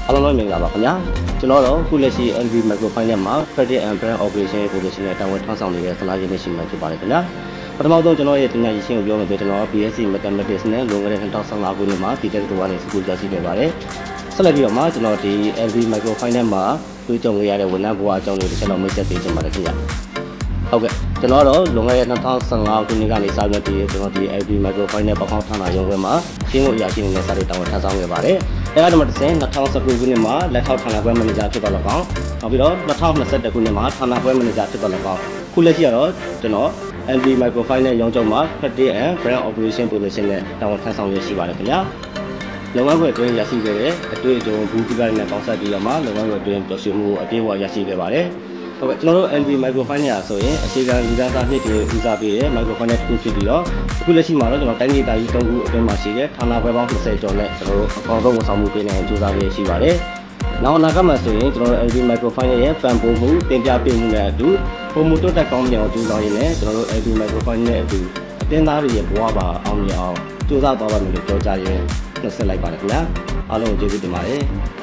အားလုံးမင်္ဂလာပါခင်ဗျာကျွန်တော်တို့ခုလက်ရှိ NV Microfinance မှာ Credit and Brand Operation Position နဲ့တာဝန်ထမ်းဆောင်နေတဲ့ဆန္ဒရေးရှိမှဖြစ်ပါတယ်ခင်ဗျာပထမဆုံးကျွန်တော်ရဲ့ပညာရေးရှင်းကိုပြောမယ်ဆိုကျွန်တော် BSc Mathematics နဲ့လွန်ခဲ့တဲ့2015ခုနှစ်မှာဒီတက်ကတော့ကနေစကူရရှိခဲ့ပါတယ်ဆက်လက်ပြီးတော့မှကျွန်တော်ဒီ NV Microfinance မှာတွေ့ကြုံရတဲ့ဝန်ထမ်းဘဝအကြောင်းတွေကိုကျွန်တော်မိတ်ဆက်ပေးချင်ပါတယ်ခင်ဗျာဟုတ်ကဲ့ကျွန်တော်တို့လွန်ခဲ့တဲ့2015ခုနှစ်ကနေစပြီးတော့ကျွန်တော်ဒီ NV Microfinance ပေါင်းဌာနရုံးခွဲမှာရှင်းဖို့အရာရှိနေတဲ့စာတွေတာဝန်ထမ်းဆောင်ခဲ့ပါတယ်အဲဒါမှတစ်ဆင့်2019ခုနှစ်မှာလက်ထောက်ဌာနခွဲမန်နေဂျာဖြစ်သွားလောက်အောင်နောက်ပြီးတော့2021ခုနှစ်မှာဌာနခွဲမန်နေဂျာဖြစ်သွားလောက်အောင်ခုလက်ရှိကတော့ကျွန်တော် NV Microfinance ရုံးချုပ်မှာ Credit and Brand Operation Position နဲ့တာဝန်ထမ်းဆောင်ရရှိပါတယ်ခင်ဗျာလုပ်ငန်းခွင်အတွင်းရရှိခဲ့တဲ့အတွေ့အကြုံဘူးတိပိုင်းနဲ့ပေါင်းစပ်ပြီးတော့မှလုပ်ငန်းခွင်အတွင်းပျော်ရွှင်မှုအပြည့်အဝရရှိခဲ့ပါတယ်ဟုတ်ကဲ့ကျွန်တော်တို့ NV Microfinance ဆိုရင်အခြေခံလူသားသားနှစ်တွေဦးစားပေးတဲ့ Microfinance တစ်ခုဖြစ်ပြီးတော့အခုလက်ရှိမှာတော့ကျွန်တော်တိုင်းဒေသကြီး3ခုအတွင်းမှာရှိတဲ့ဌာနခွဲပေါင်း20ကျော်နဲ့ကျွန်တော်တို့အကောင်ဆုံးဝန်ဆောင်မှုပေးနိုင်ကြိုးစားပေးရှိပါတယ်။နောက်အနာဂတ်မှာဆိုရင်ကျွန်တော်တို့ NV Microfinance ရဲ့ပံ့ပိုးမှုတင်ပြပေးမှုနဲ့အတူပုံမှုတိုးတက်ကောင်းမြတ်အောင်ကြိုးစားရင်းနဲ့ကျွန်တော်တို့ NV Microfinance နဲ့အတူအသင်းသားတွေရဲ့ဘဝပါအောင်မြင်အောင်ကြိုးစားသွားပါမယ်လို့ပြောကြားရင်းနှုတ်ဆက်လိုက်ပါတယ်ခင်ဗျာ။အားလုံးကျေးဇူးတင်ပါတယ်။